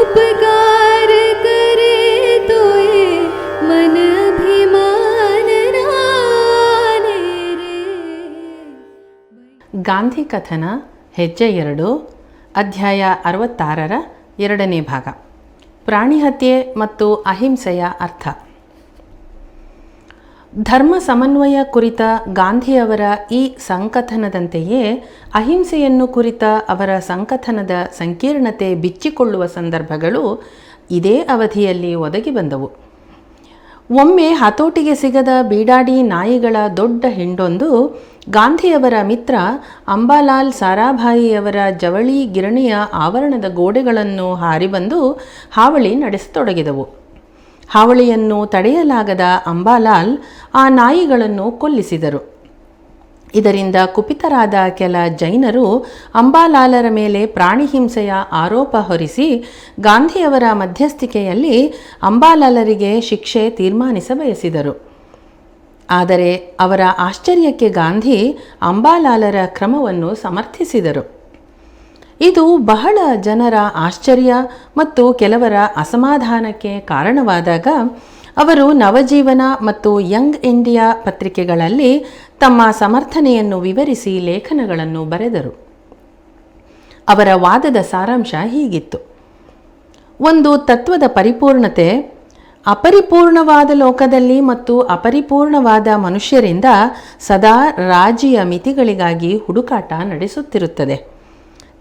उपकार करे तो ये मन अभिमान राने रे. ಗಾಂಧಿ ಕಥನ ಹೆಜ್ಜೆ 2 ಅಧ್ಯಾಯ 66ರ 2ನೇ ಭಾಗ. ಪ್ರಾಣಿ ಹತ್ಯೆ ಮತ್ತು ಅಹಿಂಸೆಯ ಅರ್ಥ. ಧರ್ಮ ಸಮನ್ವಯ ಕುರಿತ ಗಾಂಧಿಯವರ ಈ ಸಂಕಥನದಂತೆಯೇ ಅಹಿಂಸೆಯನ್ನು ಕುರಿತ ಅವರ ಸಂಕಥನದ ಸಂಕೀರ್ಣತೆ ಬಿಚ್ಚಿಕೊಳ್ಳುವ ಸಂದರ್ಭಗಳು ಇದೇ ಅವಧಿಯಲ್ಲಿ ಒದಗಿ ಬಂದವು. ಒಮ್ಮೆ ಹತೋಟಿಗೆ ಸಿಗದ ಬೀಡಾಡಿ ನಾಯಿಗಳ ದೊಡ್ಡ ಹಿಂಡೊಂದು ಗಾಂಧಿಯವರ ಮಿತ್ರ ಅಂಬಾಲಾಲ್ ಸಾರಾಭಾಯಿಯವರ ಜವಳಿ ಗಿರಣಿಯ ಆವರಣದ ಗೋಡೆಗಳನ್ನು ಹಾರಿಬಂದು ಹಾವಳಿ ನಡೆಸತೊಡಗಿದವು. ಹಾವಳಿಯನ್ನು ತಡೆಯಲಾಗದ ಅಂಬಾಲಾಲ್ ಆ ನಾಯಿಗಳನ್ನು ಕೊಲ್ಲಿಸಿದರು. ಇದರಿಂದ ಕುಪಿತರಾದ ಕೆಲ ಜೈನರು ಅಂಬಾಲಾಲರ ಮೇಲೆ ಪ್ರಾಣಿ ಹಿಂಸೆಯ ಆರೋಪ ಹೊರಿಸಿ ಗಾಂಧಿಯವರ ಮಧ್ಯಸ್ಥಿಕೆಯಲ್ಲಿ ಅಂಬಾಲಾಲರಿಗೆ ಶಿಕ್ಷೆ ತೀರ್ಮಾನಿಸಬಯಸಿದರು. ಆದರೆ ಅವರ ಆಶ್ಚರ್ಯಕ್ಕೆ ಗಾಂಧಿ ಅಂಬಾಲಾಲರ ಕ್ರಮವನ್ನು ಸಮರ್ಥಿಸಿದರು. ಇದು ಬಹಳ ಜನರ ಆಶ್ಚರ್ಯ ಮತ್ತು ಕೆಲವರ ಅಸಮಾಧಾನಕ್ಕೆ ಕಾರಣವಾದಾಗ ಅವರು ನವಜೀವನ ಮತ್ತು ಯಂಗ್ ಇಂಡಿಯಾ ಪತ್ರಿಕೆಗಳಲ್ಲಿ ತಮ್ಮ ಸಮರ್ಥನೆಯನ್ನು ವಿವರಿಸಿ ಲೇಖನಗಳನ್ನು ಬರೆದರು. ಅವರ ವಾದದ ಸಾರಾಂಶ ಹೀಗಿತ್ತು: ಒಂದು ತತ್ವದ ಪರಿಪೂರ್ಣತೆ ಅಪರಿಪೂರ್ಣವಾದ ಲೋಕದಲ್ಲಿ ಮತ್ತು ಅಪರಿಪೂರ್ಣವಾದ ಮನುಷ್ಯರಿಂದ ಸದಾ ರಾಜಿಯ ಮಿತಿಗಳಿಗಾಗಿ ಹುಡುಕಾಟ ನಡೆಸುತ್ತಿರುತ್ತದೆ.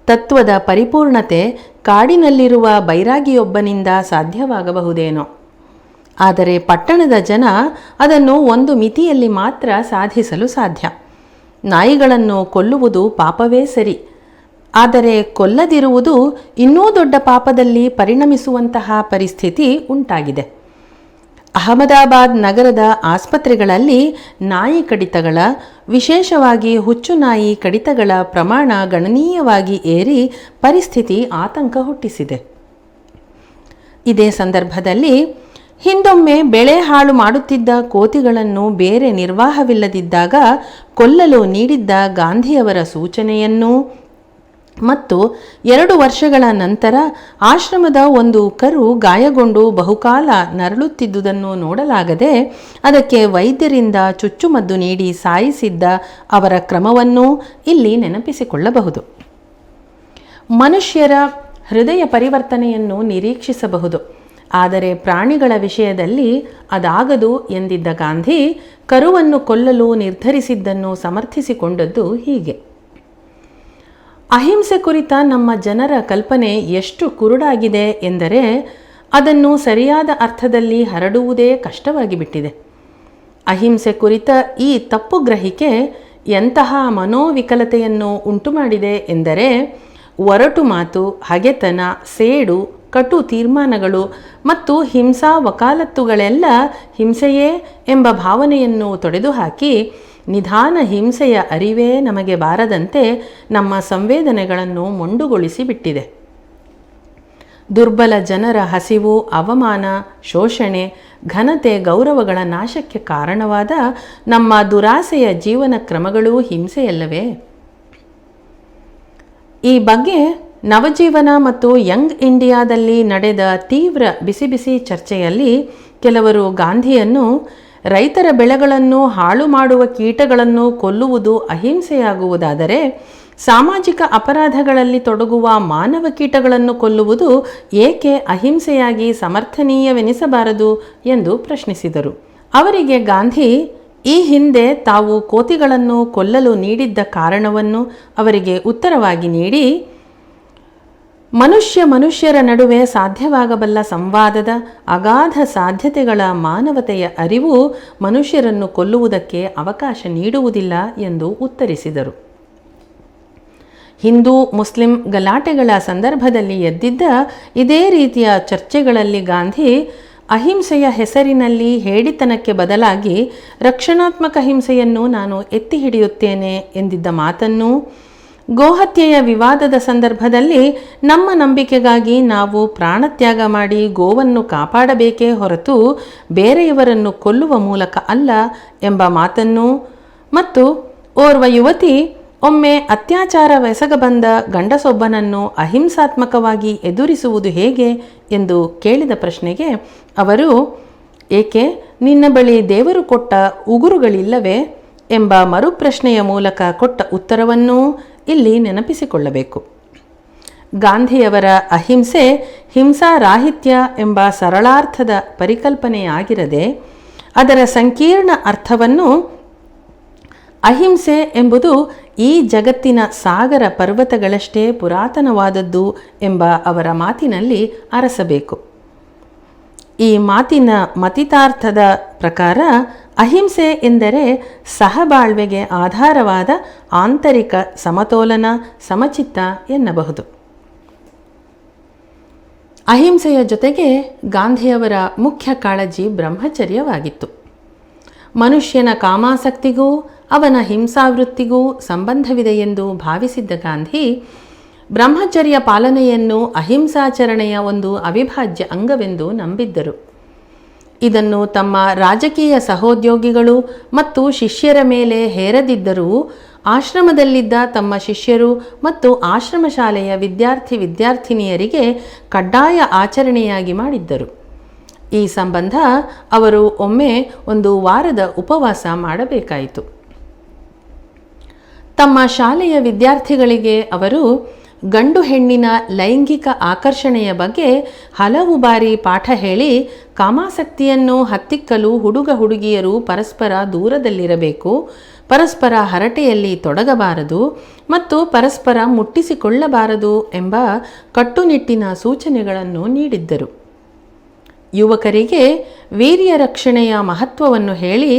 ತತ್ವದ ಪರಿಪೂರ್ಣತೆ ಕಾಡಿನಲ್ಲಿರುವ ಬೈರಾಗಿಯೊಬ್ಬನಿಂದ ಸಾಧ್ಯವಾಗಬಹುದೇನೋ, ಆದರೆ ಪಟ್ಟಣದ ಜನ ಅದನ್ನು ಒಂದು ಮಿತಿಯಲ್ಲಿ ಮಾತ್ರ ಸಾಧಿಸಲು ಸಾಧ್ಯ. ನಾಯಿಗಳನ್ನು ಕೊಲ್ಲುವುದು ಪಾಪವೇ ಸರಿ, ಆದರೆ ಕೊಲ್ಲದಿರುವುದು ಇನ್ನೂ ದೊಡ್ಡ ಪಾಪದಲ್ಲಿ ಪರಿಣಮಿಸುವಂತಹ ಪರಿಸ್ಥಿತಿ ಉಂಟಾಗಿದೆ. ಅಹಮದಾಬಾದ್ ನಗರದ ಆಸ್ಪತ್ರೆಗಳಲ್ಲಿ ನಾಯಿ ಕಡಿತಗಳ, ವಿಶೇಷವಾಗಿ ಹುಚ್ಚು ನಾಯಿ ಕಡಿತಗಳ ಪ್ರಮಾಣ ಗಣನೀಯವಾಗಿ ಏರಿ ಪರಿಸ್ಥಿತಿ ಆತಂಕ ಹುಟ್ಟಿಸಿದೆ. ಇದೇ ಸಂದರ್ಭದಲ್ಲಿ ಹಿಂದೊಮ್ಮೆ ಬೆಳೆ ಹಾಳು ಮಾಡುತ್ತಿದ್ದ ಕೋತಿಗಳನ್ನು ಬೇರೆ ನಿರ್ವಾಹವಿಲ್ಲದಿದ್ದಾಗ ಕೊಲ್ಲಲು ನೀಡಿದ್ದ ಗಾಂಧಿಯವರ ಸೂಚನೆಯನ್ನು ಮತ್ತು 2 ವರ್ಷಗಳ ನಂತರ ಆಶ್ರಮದ ಒಂದು ಕರು ಗಾಯಗೊಂಡು ಬಹುಕಾಲ ನರಳುತ್ತಿದ್ದುದನ್ನು ನೋಡಲಾಗದೆ ಅದಕ್ಕೆ ವೈದ್ಯರಿಂದ ಚುಚ್ಚುಮದ್ದು ನೀಡಿ ಸಾಯಿಸಿದ್ದ ಅವರ ಕ್ರಮವನ್ನು ಇಲ್ಲಿ ನೆನಪಿಸಿಕೊಳ್ಳಬಹುದು. ಮನುಷ್ಯರ ಹೃದಯ ಪರಿವರ್ತನೆಯನ್ನು ನಿರೀಕ್ಷಿಸಬಹುದು, ಆದರೆ ಪ್ರಾಣಿಗಳ ವಿಷಯದಲ್ಲಿ ಅದಾಗದು ಎಂದಿದ್ದ ಗಾಂಧಿ ಕರುವನ್ನು ಕೊಲ್ಲಲು ನಿರ್ಧರಿಸಿದ್ದನ್ನು ಸಮರ್ಥಿಸಿಕೊಂಡದ್ದು ಹೀಗೆ: ಅಹಿಂಸೆ ಕುರಿತ ನಮ್ಮ ಜನರ ಕಲ್ಪನೆ ಎಷ್ಟು ಕುರುಡಾಗಿದೆ ಎಂದರೆ ಅದನ್ನು ಸರಿಯಾದ ಅರ್ಥದಲ್ಲಿ ಹರಡುವುದೇ ಕಷ್ಟವಾಗಿ ಬಿಟ್ಟಿದೆ. ಅಹಿಂಸೆ ಕುರಿತ ಈ ತಪ್ಪು ಗ್ರಹಿಕೆ ಎಂತಹ ಮನೋವಿಕಲತೆಯನ್ನು ಉಂಟುಮಾಡಿದೆ ಎಂದರೆ ಒರಟು ಮಾತು, ಹಗೆತನ, ಸೇಡು, ಕಟು ತೀರ್ಮಾನಗಳು ಮತ್ತು ಹಿಂಸಾ ವಕಾಲತ್ತುಗಳೆಲ್ಲ ಹಿಂಸೆಯೇ ಎಂಬ ಭಾವನೆಯನ್ನು ತೊಡೆದುಹಾಕಿ ನಿಧಾನ ಹಿಂಸೆಯ ಅರಿವೇ ನಮಗೆ ಬಾರದಂತೆ ನಮ್ಮ ಸಂವೇದನೆಗಳನ್ನು ಮೊಂಡುಗೊಳಿಸಿ ಬಿಟ್ಟಿದೆ. ದುರ್ಬಲ ಜನರ ಹಸಿವು, ಅವಮಾನ, ಶೋಷಣೆ, ಘನತೆ, ಗೌರವಗಳ ನಾಶಕ್ಕೆ ಕಾರಣವಾದ ನಮ್ಮ ದುರಾಸೆಯ ಜೀವನ ಕ್ರಮಗಳೂ ಹಿಂಸೆಯಲ್ಲವೇ? ಈ ಬಗ್ಗೆ ನವಜೀವನ ಮತ್ತು ಯಂಗ್ ಇಂಡಿಯಾದಲ್ಲಿ ನಡೆದ ತೀವ್ರ ಬಿಸಿ ಬಿಸಿ ಚರ್ಚೆಯಲ್ಲಿ ಕೆಲವರು ಗಾಂಧಿಯನ್ನು ರೈತರ ಬೆಳೆಗಳನ್ನು ಹಾಳು ಮಾಡುವ ಕೀಟಗಳನ್ನು ಕೊಲ್ಲುವುದು ಅಹಿಂಸೆಯಾಗುವುದಾದರೆ ಸಾಮಾಜಿಕ ಅಪರಾಧಗಳಲ್ಲಿ ತೊಡಗುವ ಮಾನವ ಕೀಟಗಳನ್ನು ಕೊಲ್ಲುವುದು ಏಕೆ ಅಹಿಂಸೆಯಾಗಿ ಸಮರ್ಥನೀಯವೆನಿಸಬಾರದು ಎಂದು ಪ್ರಶ್ನಿಸಿದರು. ಅವರಿಗೆ ಗಾಂಧಿ ಈ ಹಿಂದೆ ತಾವು ಕೋತಿಗಳನ್ನು ಕೊಲ್ಲಲು ನೀಡಿದ್ದ ಕಾರಣವನ್ನು ಅವರಿಗೆ ಉತ್ತರವಾಗಿ ನೀಡಿ, ಮನುಷ್ಯರ ನಡುವೆ ಸಾಧ್ಯವಾಗಬಲ್ಲ ಸಂವಾದದ ಅಗಾಧ ಸಾಧ್ಯತೆಗಳ ಮಾನವತೆಯ ಅರಿವು ಮನುಷ್ಯರನ್ನು ಕೊಲ್ಲುವುದಕ್ಕೆ ಅವಕಾಶ ನೀಡುವುದಿಲ್ಲ ಎಂದು ಉತ್ತರಿಸಿದರು. ಹಿಂದೂ ಮುಸ್ಲಿಂ ಗಲಾಟೆಗಳ ಸಂದರ್ಭದಲ್ಲಿ ಎದ್ದಿದ್ದ ಇದೇ ರೀತಿಯ ಚರ್ಚೆಗಳಲ್ಲಿ ಗಾಂಧಿ ಅಹಿಂಸೆಯ ಹೆಸರಿನಲ್ಲಿ ಹೇಡಿತನಕ್ಕೆ ಬದಲಾಗಿ ರಕ್ಷಣಾತ್ಮಕ ಹಿಂಸೆಯನ್ನು ನಾನು ಎತ್ತಿ ಹಿಡಿಯುತ್ತೇನೆ ಎಂದಿದ್ದ ಮಾತನ್ನು, ಗೋಹತ್ಯೆಯ ವಿವಾದದ ಸಂದರ್ಭದಲ್ಲಿ ನಮ್ಮ ನಂಬಿಕೆಗಾಗಿ ನಾವು ಪ್ರಾಣತ್ಯಾಗ ಮಾಡಿ ಗೋವನ್ನು ಕಾಪಾಡಬೇಕೇ ಹೊರತು ಬೇರೆಯವರನ್ನು ಕೊಲ್ಲುವ ಮೂಲಕ ಅಲ್ಲ ಎಂಬ ಮಾತನ್ನು, ಮತ್ತು ಓರ್ವ ಯುವತಿ ಒಮ್ಮೆ ಅತ್ಯಾಚಾರವೆಸಗ ಬಂದ ಗಂಡಸೊಬ್ಬನನ್ನು ಅಹಿಂಸಾತ್ಮಕವಾಗಿ ಎದುರಿಸುವುದು ಹೇಗೆ ಎಂದು ಕೇಳಿದ ಪ್ರಶ್ನೆಗೆ ಅವರು, ಏಕೆ, ನಿನ್ನ ಬಳಿ ದೇವರು ಕೊಟ್ಟ ಉಗುರುಗಳಿಲ್ಲವೇ ಎಂಬ ಮರುಪ್ರಶ್ನೆಯ ಮೂಲಕ ಕೊಟ್ಟ ಉತ್ತರವನ್ನೂ ಇಲ್ಲಿ ನೆನಪಿಸಿಕೊಳ್ಳಬೇಕು. ಗಾಂಧಿಯವರ ಅಹಿಂಸೆ ಹಿಂಸಾರಾಹಿತ್ಯ ಎಂಬ ಸರಳಾರ್ಥದ ಪರಿಕಲ್ಪನೆಯಾಗಿರದೆ ಅದರ ಸಂಕೀರ್ಣ ಅರ್ಥವನ್ನು ಅಹಿಂಸೆ ಎಂಬುದು ಈ ಜಗತ್ತಿನ ಸಾಗರ ಪರ್ವತಗಳಷ್ಟೇ ಪುರಾತನವಾದದ್ದು ಎಂಬ ಅವರ ಮಾತಿನಲ್ಲಿ ಅರಸಬೇಕು. ಈ ಮಾತಿನ ಮತಿತಾರ್ಥದ ಪ್ರಕಾರ ಅಹಿಂಸೆ ಎಂದರೆ ಸಹಬಾಳ್ವೆಗೆ ಆಧಾರವಾದ ಆಂತರಿಕ ಸಮತೋಲನ, ಸಮಚಿತ್ತ ಎನ್ನಬಹುದು. ಅಹಿಂಸೆಯ ಜೊತೆಗೆ ಗಾಂಧಿಯವರ ಮುಖ್ಯ ಕಾಳಜಿ ಬ್ರಹ್ಮಚರ್ಯವಾಗಿತ್ತು. ಮನುಷ್ಯನ ಕಾಮಾಸಕ್ತಿಗೂ ಅವನ ಹಿಂಸಾವೃತ್ತಿಗೂ ಸಂಬಂಧವಿದೆ ಎಂದು ಭಾವಿಸಿದ್ದ ಗಾಂಧಿ ಬ್ರಹ್ಮಚರ್ಯ ಪಾಲನೆಯನ್ನು ಅಹಿಂಸಾಚರಣೆಯ ಒಂದು ಅವಿಭಾಜ್ಯ ಅಂಗವೆಂದು ನಂಬಿದ್ದರು. ಇದನ್ನು ತಮ್ಮ ರಾಜಕೀಯ ಸಹೋದ್ಯೋಗಿಗಳು ಮತ್ತು ಶಿಷ್ಯರ ಮೇಲೆ ಹೇರದಿದ್ದರೂ ಆಶ್ರಮದಲ್ಲಿದ್ದ ತಮ್ಮ ಶಿಷ್ಯರು ಮತ್ತು ಆಶ್ರಮ ಶಾಲೆಯ ವಿದ್ಯಾರ್ಥಿನಿಯರಿಗೆ ಕಡ್ಡಾಯ ಆಚರಣೆಯಾಗಿ ಮಾಡಿದ್ದರು. ಈ ಸಂಬಂಧ ಅವರು ಒಮ್ಮೆ ಒಂದು ವಾರದ ಉಪವಾಸ ಮಾಡಬೇಕಾಯಿತು. ತಮ್ಮ ಶಾಲೆಯ ವಿದ್ಯಾರ್ಥಿಗಳಿಗೆ ಅವರು ಗಂಡು ಹೆಣ್ಣಿನ ಲೈಂಗಿಕ ಆಕರ್ಷಣೆಯ ಬಗ್ಗೆ ಹಲವು ಬಾರಿ ಪಾಠ ಹೇಳಿ ಕಾಮಾಸಕ್ತಿಯನ್ನು ಹತ್ತಿಕ್ಕಲು ಹುಡುಗ ಹುಡುಗಿಯರು ಪರಸ್ಪರ ದೂರದಲ್ಲಿರಬೇಕು, ಪರಸ್ಪರ ಹರಟೆಯಲ್ಲಿ ತೊಡಗಬಾರದು ಮತ್ತು ಪರಸ್ಪರ ಮುಟ್ಟಿಸಿಕೊಳ್ಳಬಾರದು ಎಂಬ ಕಟ್ಟುನಿಟ್ಟಿನ ಸೂಚನೆಗಳನ್ನು ನೀಡಿದ್ದರು. ಯುವಕರಿಗೆ ವೀರ್ಯ ರಕ್ಷಣೆಯ ಮಹತ್ವವನ್ನು ಹೇಳಿ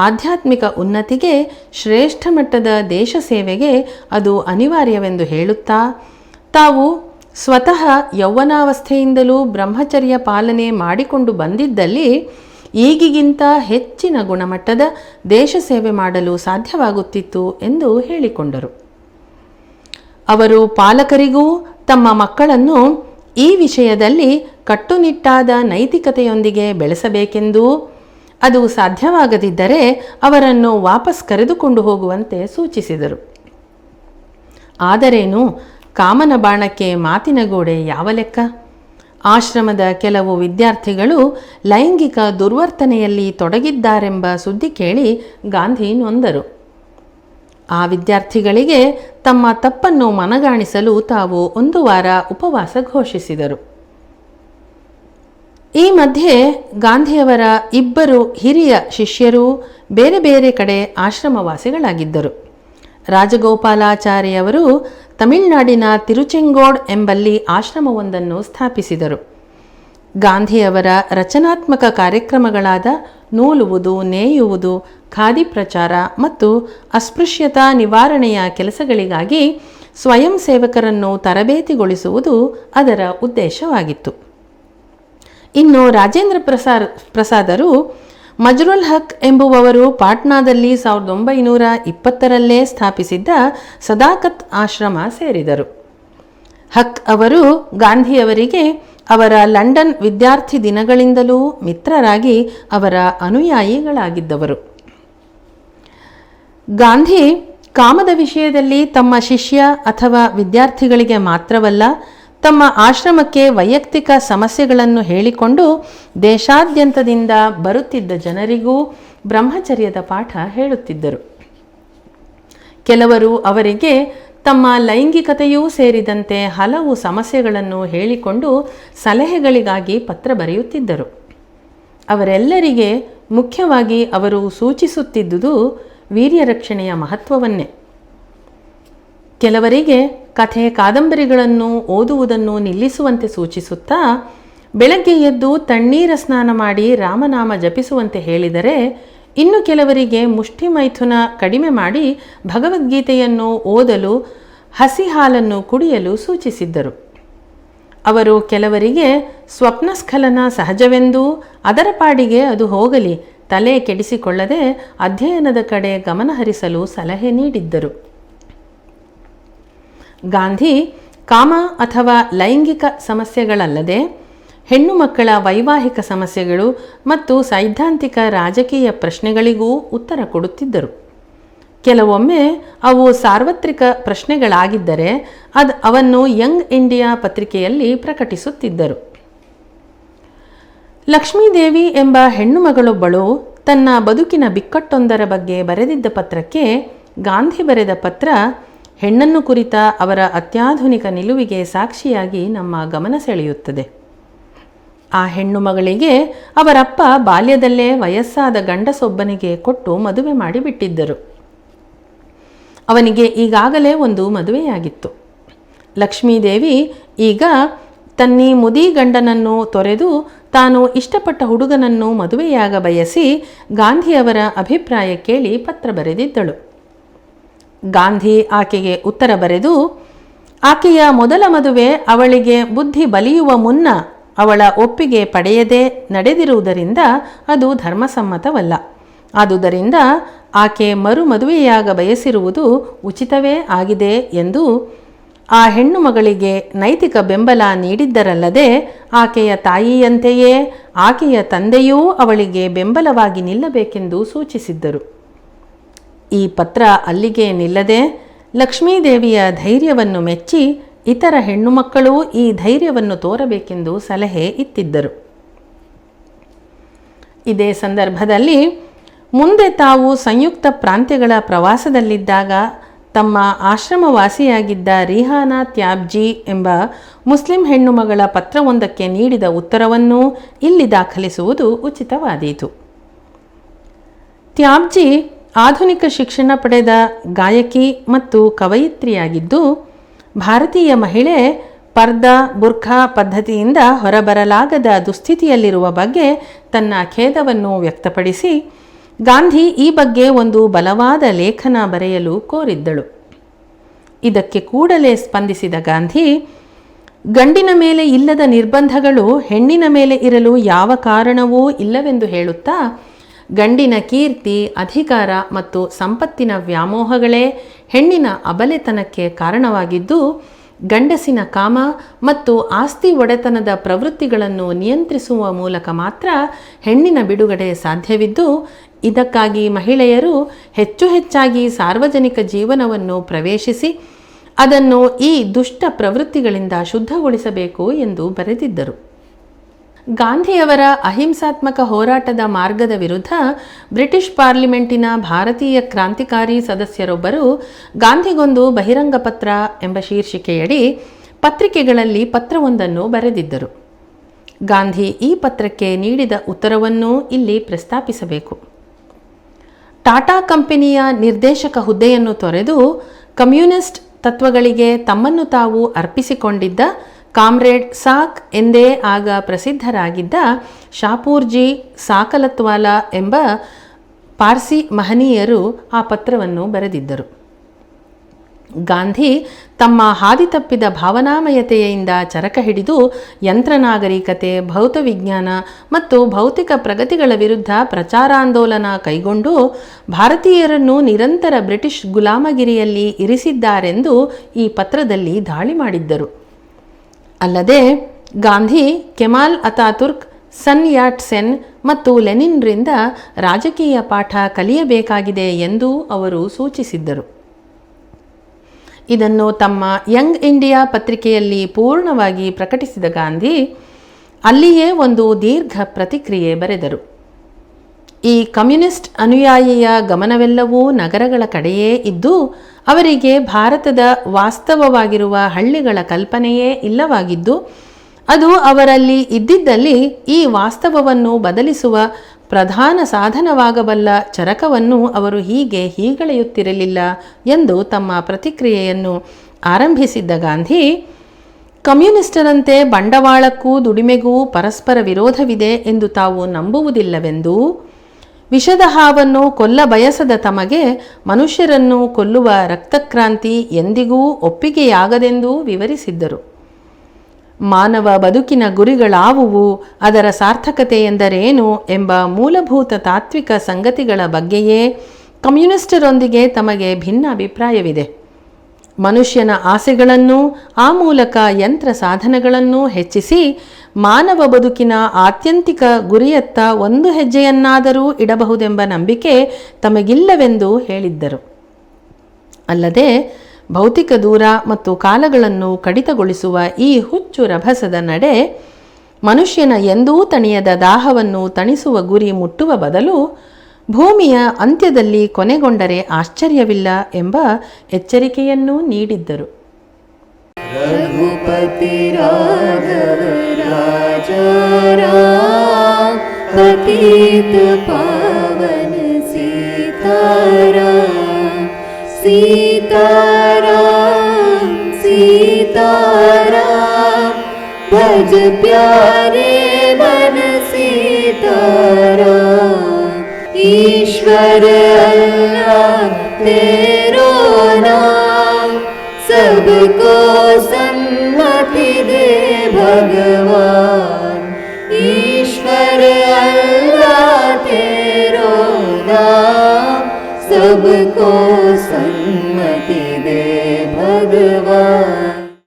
ಆಧ್ಯಾತ್ಮಿಕ ಉನ್ನತಿಗೆ, ಶ್ರೇಷ್ಠ ಮಟ್ಟದ ದೇಶ ಸೇವೆಗೆ ಅದು ಅನಿವಾರ್ಯವೆಂದು ಹೇಳುತ್ತಾ, ತಾವು ಸ್ವತಃ ಯೌವನಾವಸ್ಥೆಯಿಂದಲೂ ಬ್ರಹ್ಮಚರ್ಯ ಪಾಲನೆ ಮಾಡಿಕೊಂಡು ಬಂದಿದ್ದಲ್ಲಿ ಈಗಿಗಿಂತ ಹೆಚ್ಚಿನ ಗುಣಮಟ್ಟದ ದೇಶ ಸೇವೆ ಮಾಡಲು ಸಾಧ್ಯವಾಗುತ್ತಿತ್ತು ಎಂದು ಹೇಳಿಕೊಂಡರು. ಅವರು ಪಾಲಕರಿಗೂ ತಮ್ಮ ಮಕ್ಕಳನ್ನು ಈ ವಿಷಯದಲ್ಲಿ ಕಟ್ಟುನಿಟ್ಟಾದ ನೈತಿಕತೆಯೊಂದಿಗೆ ಬೆಳೆಸಬೇಕೆಂದೂ ಅದು ಸಾಧ್ಯವಾಗದಿದ್ದರೆ ಅವರನ್ನು ವಾಪಸ್ ಕರೆದುಕೊಂಡು ಹೋಗುವಂತೆ ಸೂಚಿಸಿದರು. ಆದರೇನು, ಕಾಮನ ಬಾಣಕ್ಕೆ ಮಾತಿನ ಗೋಡೆ ಯಾವ ಲೆಕ್ಕ? ಆಶ್ರಮದ ಕೆಲವು ವಿದ್ಯಾರ್ಥಿಗಳು ಲೈಂಗಿಕ ದುರ್ವರ್ತನೆಯಲ್ಲಿ ತೊಡಗಿದ್ದಾರೆಂಬ ಸುದ್ದಿ ಕೇಳಿ ಗಾಂಧಿ ನೊಂದರು. ಆ ವಿದ್ಯಾರ್ಥಿಗಳಿಗೆ ತಮ್ಮ ತಪ್ಪನ್ನು ಮನಗಾಣಿಸಲು ತಾವು 1 ವಾರ ಉಪವಾಸ ಘೋಷಿಸಿದರು. ಈ ಮಧ್ಯೆ ಗಾಂಧಿಯವರ 2 ಹಿರಿಯ ಶಿಷ್ಯರು ಬೇರೆ ಬೇರೆ ಕಡೆ ಆಶ್ರಮವಾಸಿಗಳಾಗಿದ್ದರು. ರಾಜಗೋಪಾಲಾಚಾರ್ಯವರು ತಮಿಳುನಾಡಿನ ತಿರುಚೆಂಗೋಡ್ ಎಂಬಲ್ಲಿ ಆಶ್ರಮವೊಂದನ್ನು ಸ್ಥಾಪಿಸಿದರು. ಗಾಂಧಿಯವರ ರಚನಾತ್ಮಕ ಕಾರ್ಯಕ್ರಮಗಳಾದ ನೂಲುವುದು, ನೇಯುವುದು, ಖಾದಿ ಪ್ರಚಾರ ಮತ್ತು ಅಸ್ಪೃಶ್ಯತಾ ನಿವಾರಣೆಯ ಕೆಲಸಗಳಿಗಾಗಿ ಸ್ವಯಂ ಸೇವಕರನ್ನು ತರಬೇತಿಗೊಳಿಸುವುದು ಅದರ ಉದ್ದೇಶವಾಗಿತ್ತು. ಇನ್ನು ರಾಜೇಂದ್ರ ಪ್ರಸಾದರು ಮಜ್ರುಲ್ ಹಕ್ ಎಂಬುವವರು ಪಾಟ್ನಾದಲ್ಲಿ 1920ರಲ್ಲೇ ಸ್ಥಾಪಿಸಿದ್ದ ಸದಾಕತ್ ಆಶ್ರಮ ಸೇರಿದರು. ಹಕ್ ಅವರು ಗಾಂಧಿಯವರಿಗೆ ಅವರ ಲಂಡನ್ ವಿದ್ಯಾರ್ಥಿ ದಿನಗಳಿಂದಲೂ ಮಿತ್ರರಾಗಿ ಅವರ ಅನುಯಾಯಿಗಳಾಗಿದ್ದವರು. ಗಾಂಧಿ ಕಾಮದ ವಿಷಯದಲ್ಲಿ ತಮ್ಮ ಶಿಷ್ಯ ಅಥವಾ ವಿದ್ಯಾರ್ಥಿಗಳಿಗೆ ಮಾತ್ರವಲ್ಲ, ತಮ್ಮ ಆಶ್ರಮಕ್ಕೆ ವೈಯಕ್ತಿಕ ಸಮಸ್ಯೆಗಳನ್ನು ಹೇಳಿಕೊಂಡು ದೇಶಾದ್ಯಂತದಿಂದ ಬರುತ್ತಿದ್ದ ಜನರಿಗೂ ಬ್ರಹ್ಮಚರ್ಯದ ಪಾಠ ಹೇಳುತ್ತಿದ್ದರು. ಕೆಲವರು ಅವರಿಗೆ ತಮ್ಮ ಲೈಂಗಿಕತೆಯೂ ಸೇರಿದಂತೆ ಹಲವು ಸಮಸ್ಯೆಗಳನ್ನು ಹೇಳಿಕೊಂಡು ಸಲಹೆಗಳಿಗಾಗಿ ಪತ್ರ ಬರೆಯುತ್ತಿದ್ದರು. ಅವರೆಲ್ಲರಿಗೆ ಮುಖ್ಯವಾಗಿ ಅವರು ಸೂಚಿಸುತ್ತಿದ್ದುದು ವೀರ್ಯ ರಕ್ಷಣೆಯ ಮಹತ್ವವನ್ನೇ. ಕೆಲವರಿಗೆ ಕಥೆ ಕಾದಂಬರಿಗಳನ್ನು ಓದುವುದನ್ನು ನಿಲ್ಲಿಸುವಂತೆ ಸೂಚಿಸುತ್ತಾ, ಬೆಳಗ್ಗೆ ಎದ್ದು ತಣ್ಣೀರ ಸ್ನಾನ ಮಾಡಿ ರಾಮನಾಮ ಜಪಿಸುವಂತೆ ಹೇಳಿದರೆ, ಇನ್ನು ಕೆಲವರಿಗೆ ಮುಷ್ಟಿ ಮೈಥುನ ಕಡಿಮೆ ಮಾಡಿ ಭಗವದ್ಗೀತೆಯನ್ನು ಓದಲು, ಹಸಿ ಹಾಲನ್ನು ಕುಡಿಯಲು ಸೂಚಿಸಿದ್ದರು. ಅವರು ಕೆಲವರಿಗೆ ಸ್ವಪ್ನಸ್ಖಲನ ಸಹಜವೆಂದೂ ಅದರ ಪಾಡಿಗೆ ಅದು ಹೋಗಲಿ, ತಲೆ ಕೆಡಿಸಿಕೊಳ್ಳದೆ ಅಧ್ಯಯನದ ಕಡೆ ಗಮನಹರಿಸಲು ಸಲಹೆ ನೀಡಿದ್ದರು. ಗಾಂಧಿ ಕಾಮ ಅಥವಾ ಲೈಂಗಿಕ ಸಮಸ್ಯೆಗಳಲ್ಲದೆ ಹೆಣ್ಣು ಮಕ್ಕಳ ವೈವಾಹಿಕ ಸಮಸ್ಯೆಗಳು ಮತ್ತು ಸೈದ್ಧಾಂತಿಕ ರಾಜಕೀಯ ಪ್ರಶ್ನೆಗಳಿಗೂ ಉತ್ತರ ಕೊಡುತ್ತಿದ್ದರು. ಕೆಲವೊಮ್ಮೆ ಅವು ಸಾರ್ವತ್ರಿಕ ಪ್ರಶ್ನೆಗಳಾಗಿದ್ದರೆ ಅವನ್ನು ಯಂಗ್ ಇಂಡಿಯಾ ಪತ್ರಿಕೆಯಲ್ಲಿ ಪ್ರಕಟಿಸುತ್ತಿದ್ದರು. ಲಕ್ಷ್ಮೀದೇವಿ ಎಂಬ ಹೆಣ್ಣು ಮಗಳೊಬ್ಬಳು ತನ್ನ ಬದುಕಿನ ಬಿಕ್ಕಟ್ಟೊಂದರ ಬಗ್ಗೆ ಬರೆದಿದ್ದ ಪತ್ರಕ್ಕೆ ಗಾಂಧಿ ಬರೆದ ಪತ್ರ ಹೆಣ್ಣನ್ನು ಕುರಿತ ಅವರ ಅತ್ಯಾಧುನಿಕ ನಿಲುವಿಗೆ ಸಾಕ್ಷಿಯಾಗಿ ನಮ್ಮ ಗಮನ ಸೆಳೆಯುತ್ತದೆ. ಆ ಹೆಣ್ಣು ಮಗಳಿಗೆ ಅವರಪ್ಪ ಬಾಲ್ಯದಲ್ಲೇ ವಯಸ್ಸಾದ ಗಂಡಸೊಬ್ಬನಿಗೆ ಕೊಟ್ಟು ಮದುವೆ ಮಾಡಿಬಿಟ್ಟಿದ್ದರು. ಅವನಿಗೆ ಈಗಾಗಲೇ ಒಂದು ಮದುವೆಯಾಗಿತ್ತು. ಲಕ್ಷ್ಮೀದೇವಿ ಈಗ ತನ್ನಿ ಮುದಿ ಗಂಡನನ್ನು ತೊರೆದು ತಾನು ಇಷ್ಟಪಟ್ಟ ಹುಡುಗನನ್ನು ಮದುವೆಯಾಗ ಬಯಸಿ ಗಾಂಧಿಯವರ ಅಭಿಪ್ರಾಯ ಕೇಳಿ ಪತ್ರ ಬರೆದಿದ್ದಳು. ಗಾಂಧಿ ಆಕೆಗೆ ಉತ್ತರ ಬರೆದು, ಆಕೆಯ ಮೊದಲ ಮದುವೆ ಅವಳಿಗೆ ಬುದ್ಧಿ ಬಲಿಯುವ ಮುನ್ನ ಅವಳ ಒಪ್ಪಿಗೆ ಪಡೆಯದೆ ನಡೆದಿರುವುದರಿಂದ ಅದು ಧರ್ಮಸಮ್ಮತವಲ್ಲ. ಆದುದರಿಂದ ಆಕೆ ಮರು ಮದುವೆಯಾಗ ಬಯಸಿರುವುದು ಉಚಿತವೇ ಆಗಿದೆ ಎಂದು ಆ ಹೆಣ್ಣು ಮಗಳಿಗೆ ನೈತಿಕ ಬೆಂಬಲ ನೀಡಿದ್ದರಲ್ಲದೆ ಆಕೆಯ ತಾಯಿಯಂತೆಯೇ ಆಕೆಯ ತಂದೆಯೂ ಅವಳಿಗೆ ಬೆಂಬಲವಾಗಿ ನಿಲ್ಲಬೇಕೆಂದು ಸೂಚಿಸಿದ್ದರು. ಈ ಪತ್ರ ಅಲ್ಲಿಗೆ ನಿಲ್ಲದೆ ಲಕ್ಷ್ಮೀದೇವಿಯ ಧೈರ್ಯವನ್ನು ಮೆಚ್ಚಿ ಇತರ ಹೆಣ್ಣು ಮಕ್ಕಳೂ ಈ ಧೈರ್ಯವನ್ನು ತೋರಬೇಕೆಂದು ಸಲಹೆ ಇತ್ತಿದ್ದರು. ಇದೇ ಸಂದರ್ಭದಲ್ಲಿ ಮುಂದೆ ತಾವು ಸಂಯುಕ್ತ ಪ್ರಾಂತ್ಯಗಳ ಪ್ರವಾಸದಲ್ಲಿದ್ದಾಗ ತಮ್ಮ ಆಶ್ರಮವಾಸಿಯಾಗಿದ್ದ ರಿಹಾನಾ ತ್ಯಾಬ್ಜಿ ಎಂಬ ಮುಸ್ಲಿಂ ಹೆಣ್ಣು ಮಗಳ ಪತ್ರವೊಂದಕ್ಕೆ ನೀಡಿದ ಉತ್ತರವನ್ನು ಇಲ್ಲಿ ದಾಖಲಿಸುವುದು ಉಚಿತವಾದೀತು. ತ್ಯಾಬ್ಜಿ ಆಧುನಿಕ ಶಿಕ್ಷಣ ಪಡೆದ ಗಾಯಕಿ ಮತ್ತು ಕವಯಿತ್ರಿಯಾಗಿದ್ದು, ಭಾರತೀಯ ಮಹಿಳೆ ಪರ್ದಾ ಬುರ್ಖಾ ಪದ್ಧತಿಯಿಂದ ಹೊರಬರಲಾಗದ ದುಸ್ಥಿತಿಯಲ್ಲಿರುವ ಬಗ್ಗೆ ತನ್ನ ಖೇದವನ್ನು ವ್ಯಕ್ತಪಡಿಸಿ ಗಾಂಧಿ ಈ ಬಗ್ಗೆ ಒಂದು ಬಲವಾದ ಲೇಖನ ಬರೆಯಲು ಕೋರಿದ್ದಳು. ಇದಕ್ಕೆ ಕೂಡಲೇ ಸ್ಪಂದಿಸಿದ ಗಾಂಧಿ, ಗಂಡಿನ ಮೇಲೆ ಇಲ್ಲದ ನಿರ್ಬಂಧಗಳು ಹೆಣ್ಣಿನ ಮೇಲೆ ಇರಲು ಯಾವ ಕಾರಣವೂ ಇಲ್ಲವೆಂದು ಹೇಳುತ್ತಾ, ಗಂಡಿನ ಕೀರ್ತಿ, ಅಧಿಕಾರ ಮತ್ತು ಸಂಪತ್ತಿನ ವ್ಯಾಮೋಹಗಳೇ ಹೆಣ್ಣಿನ ಅಬಲೆತನಕ್ಕೆ ಕಾರಣವಾಗಿದ್ದು, ಗಂಡಸಿನ ಕಾಮ ಮತ್ತು ಆಸ್ತಿ ಒಡೆತನದ ಪ್ರವೃತ್ತಿಗಳನ್ನು ನಿಯಂತ್ರಿಸುವ ಮೂಲಕ ಮಾತ್ರ ಹೆಣ್ಣಿನ ಬಿಡುಗಡೆ ಸಾಧ್ಯವಿದ್ದು, ಇದಕ್ಕಾಗಿ ಮಹಿಳೆಯರು ಹೆಚ್ಚಾಗಿ ಸಾರ್ವಜನಿಕ ಜೀವನವನ್ನು ಪ್ರವೇಶಿಸಿ ಅದನ್ನು ಈ ದುಷ್ಟ ಪ್ರವೃತ್ತಿಗಳಿಂದ ಶುದ್ಧಗೊಳಿಸಬೇಕು ಎಂದು ಬರೆದಿದ್ದರು. ಗಾಂಧಿಯವರ ಅಹಿಂಸಾತ್ಮಕ ಹೋರಾಟದ ಮಾರ್ಗದ ವಿರುದ್ಧ ಬ್ರಿಟಿಷ್ ಪಾರ್ಲಿಮೆಂಟಿನ ಭಾರತೀಯ ಕ್ರಾಂತಿಕಾರಿ ಸದಸ್ಯರೊಬ್ಬರು ಗಾಂಧಿಗೊಂದು ಬಹಿರಂಗ ಪತ್ರ ಎಂಬ ಶೀರ್ಷಿಕೆಯಡಿ ಪತ್ರಿಕೆಗಳಲ್ಲಿ ಪತ್ರವೊಂದನ್ನು ಬರೆದಿದ್ದರು. ಗಾಂಧಿ ಈ ಪತ್ರಕ್ಕೆ ನೀಡಿದ ಉತ್ತರವನ್ನು ಇಲ್ಲಿ ಪ್ರಸ್ತಾಪಿಸಬೇಕು. ಟಾಟಾ ಕಂಪನಿಯ ನಿರ್ದೇಶಕ ಹುದ್ದೆಯನ್ನು ತೊರೆದು ಕಮ್ಯುನಿಸ್ಟ್ ತತ್ವಗಳಿಗೆ ತಮ್ಮನ್ನು ತಾವು ಅರ್ಪಿಸಿಕೊಂಡಿದ್ದ ಕಾಮ್ರೇಡ್ ಸಾಕ್ ಎಂದೇ ಆಗ ಪ್ರಸಿದ್ಧರಾಗಿದ್ದ ಶಾಪೂರ್ಜಿ ಸಾಕಲತ್ವಾಲಾ ಎಂಬ ಪಾರ್ಸಿ ಮಹನೀಯರು ಆ ಪತ್ರವನ್ನು ಬರೆದಿದ್ದರು. ಗಾಂಧಿ ತಮ್ಮ ಹಾದಿ ತಪ್ಪಿದ ಭಾವನಾಮಯತೆಯಿಂದ ಚರಕ ಹಿಡಿದು ಯಂತ್ರನಾಗರಿಕತೆ, ಭೌತವಿಜ್ಞಾನ ಮತ್ತು ಭೌತಿಕ ಪ್ರಗತಿಗಳ ವಿರುದ್ಧ ಪ್ರಚಾರಾಂದೋಲನ ಕೈಗೊಂಡು ಭಾರತೀಯರನ್ನು ನಿರಂತರ ಬ್ರಿಟಿಷ್ ಗುಲಾಮಗಿರಿಯಲ್ಲಿ ಇರಿಸಿದ್ದಾರೆಂದು ಈ ಪತ್ರದಲ್ಲಿ ದಾಳಿ ಮಾಡಿದ್ದರು. ಅಲ್ಲದೆ ಗಾಂಧಿ ಕೆಮಾಲ್ ಅತಾತುರ್ಕ್, ಸನ್ ಯಾಟ್ ಸೆನ್ ಮತ್ತು ಲೆನಿನ್ರಿಂದ ರಾಜಕೀಯ ಪಾಠ ಕಲಿಯಬೇಕಾಗಿದೆ ಎಂದು ಅವರು ಸೂಚಿಸಿದ್ದರು. ಇದನ್ನು ತಮ್ಮ ಯಂಗ್ ಇಂಡಿಯಾ ಪತ್ರಿಕೆಯಲ್ಲಿ ಪೂರ್ಣವಾಗಿ ಪ್ರಕಟಿಸಿದ ಗಾಂಧಿ ಅಲ್ಲಿಯೇ ಒಂದು ದೀರ್ಘ ಪ್ರತಿಕ್ರಿಯೆ ಬರೆದರು. ಈ ಕಮ್ಯುನಿಸ್ಟ್ ಅನುಯಾಯಿಯ ಗಮನವೆಲ್ಲವೂ ನಗರಗಳ ಕಡೆಯೇ ಇದ್ದು ಅವರಿಗೆ ಭಾರತದ ವಾಸ್ತವವಾಗಿರುವ ಹಳ್ಳಿಗಳ ಕಲ್ಪನೆಯೇ ಇಲ್ಲವಾಗಿದ್ದು, ಅದು ಅವರಲ್ಲಿ ಇದ್ದಿದ್ದಲ್ಲಿ ಈ ವಾಸ್ತವವನ್ನು ಬದಲಿಸುವ ಪ್ರಧಾನ ಸಾಧನವಾಗಬಲ್ಲ ಚರಕವನ್ನು ಅವರು ಹೀಗಳೆಯುತ್ತಿರಲಿಲ್ಲ ಎಂದು ತಮ್ಮ ಪ್ರತಿಕ್ರಿಯೆಯನ್ನು ಆರಂಭಿಸಿದ್ದ ಗಾಂಧಿ, ಕಮ್ಯುನಿಸ್ಟರಂತೆ ಬಂಡವಾಳಕ್ಕೂ ದುಡಿಮೆಗೂ ಪರಸ್ಪರ ವಿರೋಧವಿದೆ ಎಂದು ತಾವು ನಂಬುವುದಿಲ್ಲವೆಂದೂ, ವಿಷದ ಹಾವನ್ನು ಕೊಲ್ಲ ಬಯಸದ ತಮಗೆ ಮನುಷ್ಯರನ್ನು ಕೊಲ್ಲುವ ರಕ್ತಕ್ರಾಂತಿ ಎಂದಿಗೂ ಒಪ್ಪಿಗೆಯಾಗದೆಂದೂ ವಿವರಿಸಿದ್ದರು. ಮಾನವ ಬದುಕಿನ ಗುರಿಗಳಾವುವು, ಅದರ ಸಾರ್ಥಕತೆ ಎಂದರೇನು ಎಂಬ ಮೂಲಭೂತ ತಾತ್ವಿಕ ಸಂಗತಿಗಳ ಬಗ್ಗೆಯೇ ಕಮ್ಯುನಿಸ್ಟರೊಂದಿಗೆ ತಮಗೆ ಭಿನ್ನ ಅಭಿಪ್ರಾಯವಿದೆ. ಮನುಷ್ಯನ ಆಸೆಗಳನ್ನು, ಆ ಮೂಲಕ ಯಂತ್ರ ಸಾಧನಗಳನ್ನು ಹೆಚ್ಚಿಸಿ ಮಾನವ ಬದುಕಿನ ಆತ್ಯಂತಿಕ ಗುರಿಯತ್ತ ಒಂದು ಹೆಜ್ಜೆಯನ್ನಾದರೂ ಇಡಬಹುದೆಂಬ ನಂಬಿಕೆ ತಮಗಿಲ್ಲವೆಂದು ಹೇಳಿದ್ದರು. ಅಲ್ಲದೆ ಭೌತಿಕ ದೂರ ಮತ್ತು ಕಾಲಗಳನ್ನು ಕಡಿತಗೊಳಿಸುವ ಈ ಹುಚ್ಚು ರಭಸದ ನಡೆ ಮನುಷ್ಯನ ಎಂದೂ ತಣಿಯದ ದಾಹವನ್ನು ತಣಿಸುವ ಗುರಿ ಮುಟ್ಟುವ ಬದಲು ಭೂಮಿಯ ಅಂತ್ಯದಲ್ಲಿ ಕೊನೆಗೊಂಡರೆ ಆಶ್ಚರ್ಯವಿಲ್ಲ ಎಂಬ ಎಚ್ಚರಿಕೆಯನ್ನೂ ನೀಡಿದ್ದರು. रघुपति राघव राजा राम पतित पावन सीताराम सीताराम सीताराम भज प्यारे मन सीताराम ईश्वर अल्लाह तेरो नाम सबको सन्मति दे भगवान ईश्वर अल्लाह तेरो नाम सबको